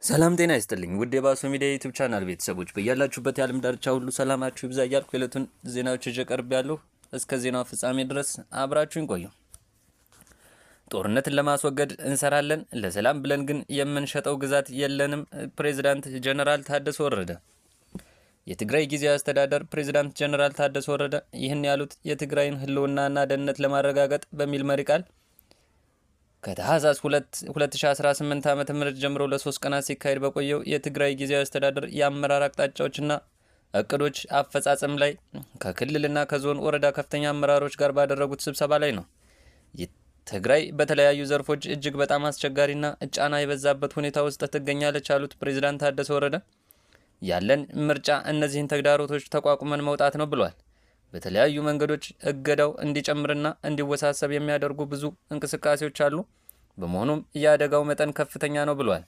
ሰላም ጤና ይስጥልኝ ውድ የባሶ ሚዲያ ዩቲዩብ ቻናል ቤተሰቦች በያላችሁበት የዓለም ዳርቻ ሁሉ ሰላማችሁ ይብዛ እያልኩ የዕለቱን ዜናዎች ይዤ ቀርቤያለሁ። እስከ ዜናው ፍጻሜ ድረስ አብራችሁን ቆዩ። ጦርነትን ለማስወገድ እንሰራለን፣ ለሰላም ብለን ግን የምንሸጠው ግዛት የለንም። ፕሬዝዳንት ጀነራል ታደሰ ወረደ። የትግራይ ጊዜያዊ አስተዳደር ፕሬዝዳንት ጀነራል ታደሰ ወረደ ይህን ያሉት የትግራይን ህልውናና ደህንነት ለማረጋገጥ በሚል መሪ ቃል ከታህሳስ 2018 ዓ.ም ጀምሮ ለ3 ቀናት ሲካሄድ በቆየው የትግራይ ጊዜያዊ አስተዳደር የአመራር አቅጣጫዎችና እቅዶች አፈጻጸም ላይ ከክልልና ከዞን ወረዳ ከፍተኛ አመራሮች ጋር ባደረጉት ስብሰባ ላይ ነው። ትግራይ በተለያዩ ዘርፎች እጅግ በጣም አስቸጋሪና ጫና የበዛበት ሁኔታ ውስጥ ትገኛለች ያሉት ፕሬዝዳንት ታደሰ ወረደ ያለን ምርጫ እነዚህን ተግዳሮቶች ተቋቁመን መውጣት ነው ብሏል። በተለያዩ መንገዶች እገዳው እንዲጨምርና እንዲወሳሰብ የሚያደርጉ ብዙ እንቅስቃሴዎች አሉ። በመሆኑም የአደጋው መጠን ከፍተኛ ነው ብሏል።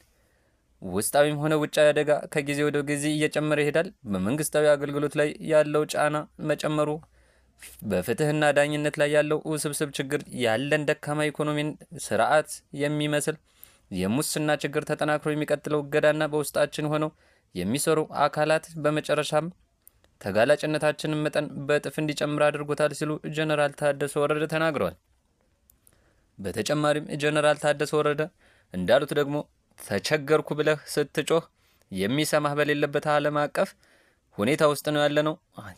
ውስጣዊም ሆነ ውጫዊ አደጋ ከጊዜ ወደ ጊዜ እየጨመረ ይሄዳል። በመንግስታዊ አገልግሎት ላይ ያለው ጫና መጨመሩ፣ በፍትህና ዳኝነት ላይ ያለው ውስብስብ ችግር፣ ያለን ደካማ ኢኮኖሚን ስርዓት የሚመስል የሙስና ችግር ተጠናክሮ የሚቀጥለው እገዳና በውስጣችን ሆነው የሚሰሩ አካላት በመጨረሻም ተጋላጭነታችንን መጠን በእጥፍ እንዲጨምር አድርጎታል ሲሉ ጀነራል ታደሰ ወረደ ተናግረዋል። በተጨማሪም ጀነራል ታደሰ ወረደ እንዳሉት ደግሞ ተቸገርኩ ብለህ ስትጮህ የሚሰማህ በሌለበት ዓለም አቀፍ ሁኔታ ውስጥ ነው ያለነው።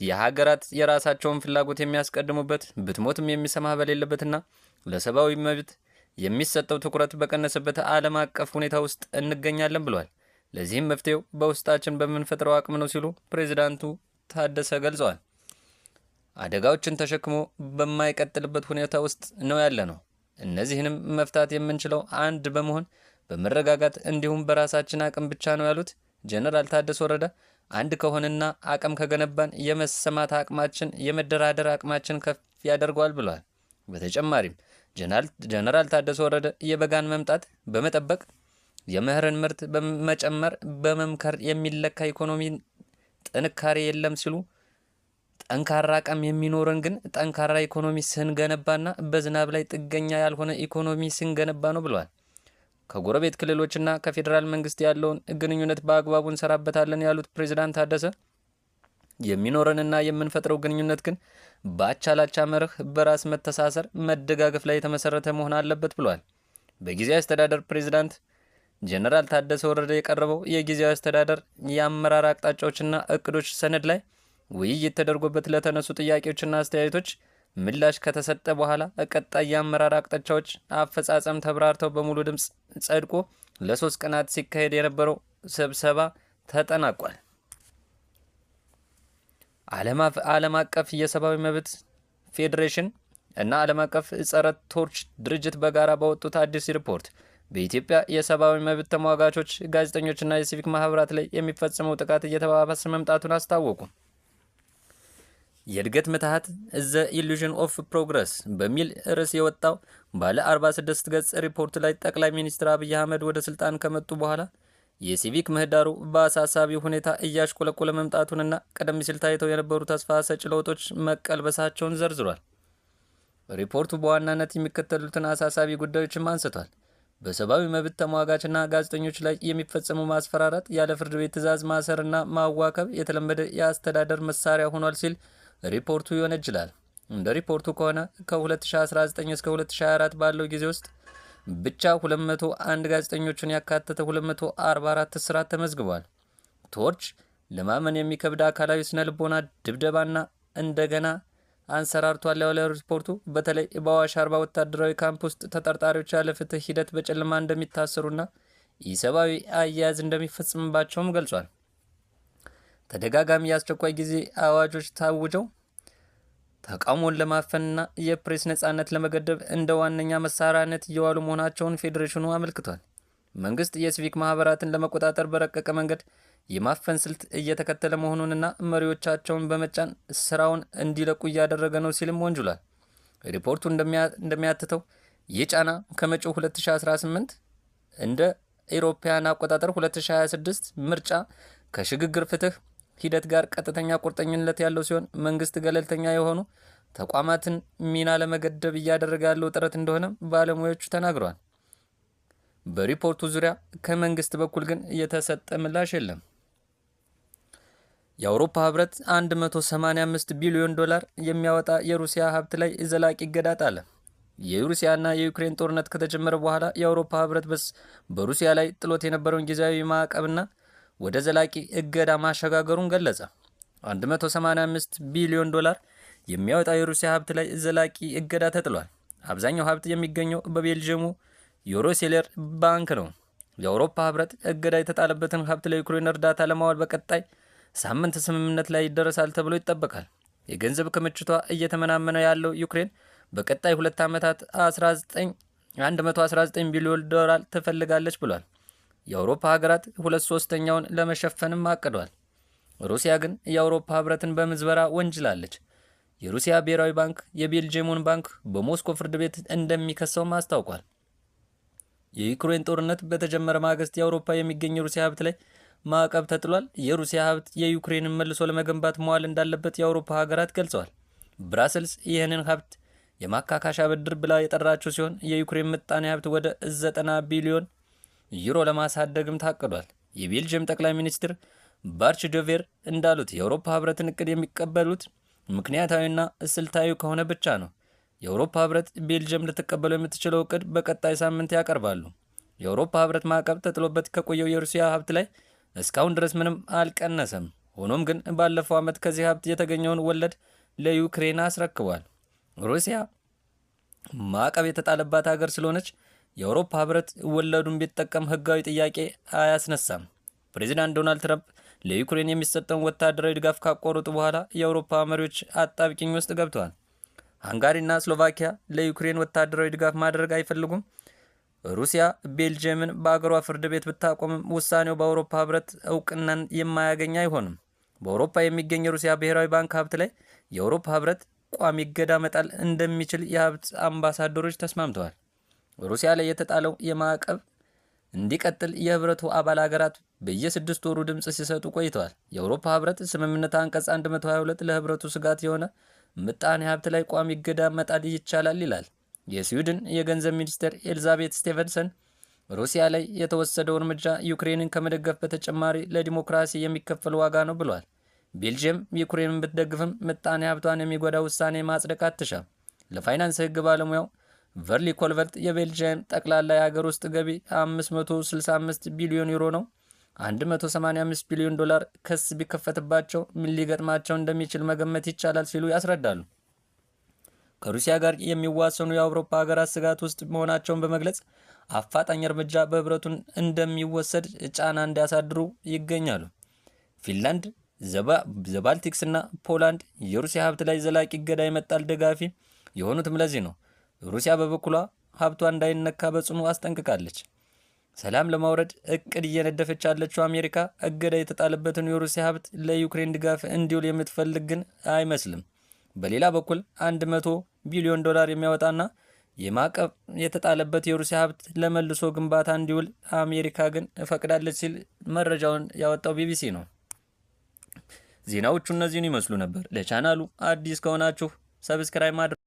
የሀገራት የራሳቸውን ፍላጎት የሚያስቀድሙበት ብትሞትም የሚሰማህ በሌለበትና ለሰብአዊ መብት የሚሰጠው ትኩረት በቀነሰበት ዓለም አቀፍ ሁኔታ ውስጥ እንገኛለን ብለዋል። ለዚህም መፍትሄው በውስጣችን በምንፈጥረው አቅም ነው ሲሉ ፕሬዝዳንቱ ታደሰ ገልጸዋል። አደጋዎችን ተሸክሞ በማይቀጥልበት ሁኔታ ውስጥ ነው ያለነው። እነዚህንም መፍታት የምንችለው አንድ በመሆን በመረጋጋት እንዲሁም በራሳችን አቅም ብቻ ነው ያሉት ጀነራል ታደሰ ወረደ አንድ ከሆነና አቅም ከገነባን የመሰማት አቅማችን፣ የመደራደር አቅማችን ከፍ ያደርገዋል ብለዋል። በተጨማሪም ጀነራል ታደሰ ወረደ የበጋን መምጣት በመጠበቅ የመኸርን ምርት በመጨመር በመምከር የሚለካ ኢኮኖሚ ጥንካሬ የለም ሲሉ ጠንካራ አቅም የሚኖረን ግን ጠንካራ ኢኮኖሚ ስንገነባና በዝናብ ላይ ጥገኛ ያልሆነ ኢኮኖሚ ስንገነባ ነው ብለዋል። ከጎረቤት ክልሎችና ከፌዴራል መንግስት ያለውን ግንኙነት በአግባቡ እንሰራበታለን ያሉት ፕሬዝዳንት ታደሰ የሚኖረንና የምንፈጥረው ግንኙነት ግን በአቻላቻ መርህ በራስ መተሳሰር፣ መደጋገፍ ላይ የተመሰረተ መሆን አለበት ብለዋል። በጊዜያዊ አስተዳደር ፕሬዝዳንት ጀነራል ታደሰ ወረደ የቀረበው የጊዜያዊ አስተዳደር የአመራር አቅጣጫዎችና እቅዶች ሰነድ ላይ ውይይት ተደርጎበት ለተነሱ ጥያቄዎችና አስተያየቶች ምላሽ ከተሰጠ በኋላ ቀጣይ የአመራር አቅጣጫዎች አፈጻጸም ተብራርተው በሙሉ ድምፅ ጸድቆ ለ3 ቀናት ሲካሄድ የነበረው ስብሰባ ተጠናቋል። ዓለም አቀፍ የሰብአዊ መብት ፌዴሬሽን እና ዓለም አቀፍ ጸረ ቶርች ድርጅት በጋራ ባወጡት አዲስ ሪፖርት በኢትዮጵያ የሰብአዊ መብት ተሟጋቾች፣ ጋዜጠኞችና የሲቪክ ማህበራት ላይ የሚፈጸመው ጥቃት እየተባባሰ መምጣቱን አስታወቁ። የእድገት ምትሃት ዘ ኢሉዥን ኦፍ ፕሮግረስ በሚል ርዕስ የወጣው ባለ 46 ገጽ ሪፖርት ላይ ጠቅላይ ሚኒስትር አብይ አህመድ ወደ ስልጣን ከመጡ በኋላ የሲቪክ ምህዳሩ በአሳሳቢ ሁኔታ እያሽቆለቆለ መምጣቱንና ቀደም ሲል ታይተው የነበሩ ተስፋ ሰጪ ለውጦች መቀልበሳቸውን ዘርዝሯል። ሪፖርቱ በዋናነት የሚከተሉትን አሳሳቢ ጉዳዮችም አንስቷል። በሰብአዊ መብት ተሟጋችና ጋዜጠኞች ላይ የሚፈጸሙ ማስፈራራት፣ ያለ ፍርድ ቤት ትዕዛዝ ማሰርና ማዋከብ የተለመደ የአስተዳደር መሳሪያ ሆኗል ሲል ሪፖርቱ ይወነጅላል። እንደ ሪፖርቱ ከሆነ ከ2019 እስከ 2024 ባለው ጊዜ ውስጥ ብቻ 201 ጋዜጠኞችን ያካተተ 244 እስራት ተመዝግቧል። ቶርች ለማመን የሚከብድ አካላዊ ስነልቦና ድብደባና እንደገና አንሰራርቷል ያለው ሪፖርቱ በተለይ በአዋሽ አርባ ወታደራዊ ካምፕ ውስጥ ተጠርጣሪዎች ያለ ፍትህ ሂደት በጨለማ እንደሚታሰሩና ኢሰብአዊ አያያዝ እንደሚፈጽምባቸውም ገልጿል። ተደጋጋሚ የአስቸኳይ ጊዜ አዋጆች ታውጀው ተቃውሞን ለማፈንና የፕሬስ ነጻነት ለመገደብ እንደ ዋነኛ መሳሪያነት እየዋሉ መሆናቸውን ፌዴሬሽኑ አመልክቷል። መንግስት የሲቪክ ማህበራትን ለመቆጣጠር በረቀቀ መንገድ የማፈን ስልት እየተከተለ መሆኑንና መሪዎቻቸውን በመጫን ስራውን እንዲለቁ እያደረገ ነው ሲልም ወንጅሏል። ሪፖርቱ እንደሚያትተው ይህ ጫና ከመጪው 2018 እንደ ኢሮፓያን አቆጣጠር 2026 ምርጫ ከሽግግር ፍትህ ሂደት ጋር ቀጥተኛ ቁርጠኝነት ያለው ሲሆን መንግስት ገለልተኛ የሆኑ ተቋማትን ሚና ለመገደብ እያደረገ ያለው ጥረት እንደሆነ ባለሙያዎቹ ተናግረዋል። በሪፖርቱ ዙሪያ ከመንግስት በኩል ግን የተሰጠ ምላሽ የለም። የአውሮፓ ህብረት 185 ቢሊዮን ዶላር የሚያወጣ የሩሲያ ሀብት ላይ ዘላቂ እገዳ ጣለ። የሩሲያና የዩክሬን ጦርነት ከተጀመረ በኋላ የአውሮፓ ህብረት በሩሲያ ላይ ጥሎት የነበረውን ጊዜያዊ ማዕቀብና ወደ ዘላቂ እገዳ ማሸጋገሩን ገለጸ። 185 ቢሊዮን ዶላር የሚያወጣ የሩሲያ ሀብት ላይ ዘላቂ እገዳ ተጥሏል። አብዛኛው ሀብት የሚገኘው በቤልጅየሙ ዩሮሴሌር ባንክ ነው። የአውሮፓ ህብረት እገዳ የተጣለበትን ሀብት ለዩክሬን እርዳታ ለማዋል በቀጣይ ሳምንት ስምምነት ላይ ይደረሳል ተብሎ ይጠበቃል። የገንዘብ ክምችቷ እየተመናመነ ያለው ዩክሬን በቀጣይ 2 ዓመታት 119 ቢሊዮን ዶላር ትፈልጋለች ብሏል። የአውሮፓ ሀገራት 2/3ኛውን ለመሸፈንም አቅዷል። ሩሲያ ግን የአውሮፓ ህብረትን በምዝበራ ወንጅላለች። የሩሲያ ብሔራዊ ባንክ የቤልጅየሙን ባንክ በሞስኮ ፍርድ ቤት እንደሚከሰውም አስታውቋል። የዩክሬን ጦርነት በተጀመረ ማግስት የአውሮፓ የሚገኝ የሩሲያ ሀብት ላይ ማዕቀብ ተጥሏል። የሩሲያ ሀብት የዩክሬንን መልሶ ለመገንባት መዋል እንዳለበት የአውሮፓ ሀገራት ገልጸዋል። ብራሰልስ ይህንን ሀብት የማካካሻ ብድር ብላ የጠራችው ሲሆን የዩክሬን ምጣኔ ሀብት ወደ 90 ቢሊዮን ዩሮ ለማሳደግም ታቅዷል። የቤልጅየም ጠቅላይ ሚኒስትር ባርች ዶቬር እንዳሉት የአውሮፓ ህብረትን እቅድ የሚቀበሉት ምክንያታዊና ስልታዊ ከሆነ ብቻ ነው። የአውሮፓ ህብረት ቤልጅየም ልትቀበለው የምትችለው እቅድ በቀጣይ ሳምንት ያቀርባሉ። የአውሮፓ ህብረት ማዕቀብ ተጥሎበት ከቆየው የሩሲያ ሀብት ላይ እስካሁን ድረስ ምንም አልቀነሰም። ሆኖም ግን ባለፈው ዓመት ከዚህ ሀብት የተገኘውን ወለድ ለዩክሬን አስረክቧል። ሩሲያ ማዕቀብ የተጣለባት ሀገር ስለሆነች የአውሮፓ ህብረት ወለዱን ቢጠቀም ህጋዊ ጥያቄ አያስነሳም። ፕሬዚዳንት ዶናልድ ትራምፕ ለዩክሬን የሚሰጠውን ወታደራዊ ድጋፍ ካቆረጡ በኋላ የአውሮፓ መሪዎች አጣብቂኝ ውስጥ ገብተዋል። ሃንጋሪና ስሎቫኪያ ለዩክሬን ወታደራዊ ድጋፍ ማድረግ አይፈልጉም። ሩሲያ ቤልጅየምን በአገሯ ፍርድ ቤት ብታቆምም ውሳኔው በአውሮፓ ህብረት እውቅናን የማያገኝ አይሆንም። በአውሮፓ የሚገኝ የሩሲያ ብሔራዊ ባንክ ሀብት ላይ የአውሮፓ ህብረት ቋሚ እገዳ መጣል እንደሚችል የሀብት አምባሳደሮች ተስማምተዋል። ሩሲያ ላይ የተጣለው የማዕቀብ እንዲቀጥል የህብረቱ አባል ሀገራት በየ6 ወሩ ድምጽ ሲሰጡ ቆይተዋል። የአውሮፓ ህብረት ስምምነት አንቀጽ 122 ለህብረቱ ስጋት የሆነ ምጣኔ ሀብት ላይ ቋሚ እገዳ መጣል ይቻላል ይላል። የስዊድን የገንዘብ ሚኒስትር ኤልዛቤት ስቴቨንሰን ሩሲያ ላይ የተወሰደው እርምጃ ዩክሬንን ከመደገፍ በተጨማሪ ለዲሞክራሲ የሚከፈል ዋጋ ነው ብሏል። ቤልጅየም ዩክሬንን ብትደግፍም ምጣኔ ሀብቷን የሚጎዳ ውሳኔ ማጽደቅ አትሻም። ለፋይናንስ ህግ ባለሙያው ቨርሊ ኮልቨርት የቤልጅየም ጠቅላላ የሀገር ውስጥ ገቢ 565 ቢሊዮን ዩሮ ነው። 185 ቢሊዮን ዶላር ክስ ቢከፈትባቸው ምን ሊገጥማቸው እንደሚችል መገመት ይቻላል ሲሉ ያስረዳሉ። ከሩሲያ ጋር የሚዋሰኑ የአውሮፓ ሀገራት ስጋት ውስጥ መሆናቸውን በመግለጽ አፋጣኝ እርምጃ በህብረቱን እንደሚወሰድ ጫና እንዲያሳድሩ ይገኛሉ። ፊንላንድ፣ ዘባልቲክስ እና ፖላንድ የሩሲያ ሀብት ላይ ዘላቂ እገዳ የመጣል ደጋፊ የሆኑትም ለዚህ ነው። ሩሲያ በበኩሏ ሀብቷ እንዳይነካ በጽኑ አስጠንቅቃለች። ሰላም ለማውረድ እቅድ እየነደፈች ያለችው አሜሪካ እገዳ የተጣለበትን የሩሲያ ሀብት ለዩክሬን ድጋፍ እንዲውል የምትፈልግ ግን አይመስልም። በሌላ በኩል 100 ቢሊዮን ዶላር የሚያወጣና የማዕቀብ የተጣለበት የሩሲያ ሀብት ለመልሶ ግንባታ እንዲውል አሜሪካ ግን ፈቅዳለች ሲል መረጃውን ያወጣው ቢቢሲ ነው። ዜናዎቹ እነዚህን ይመስሉ ነበር። ለቻናሉ አዲስ ከሆናችሁ ሰብስክራይብ ማድረግ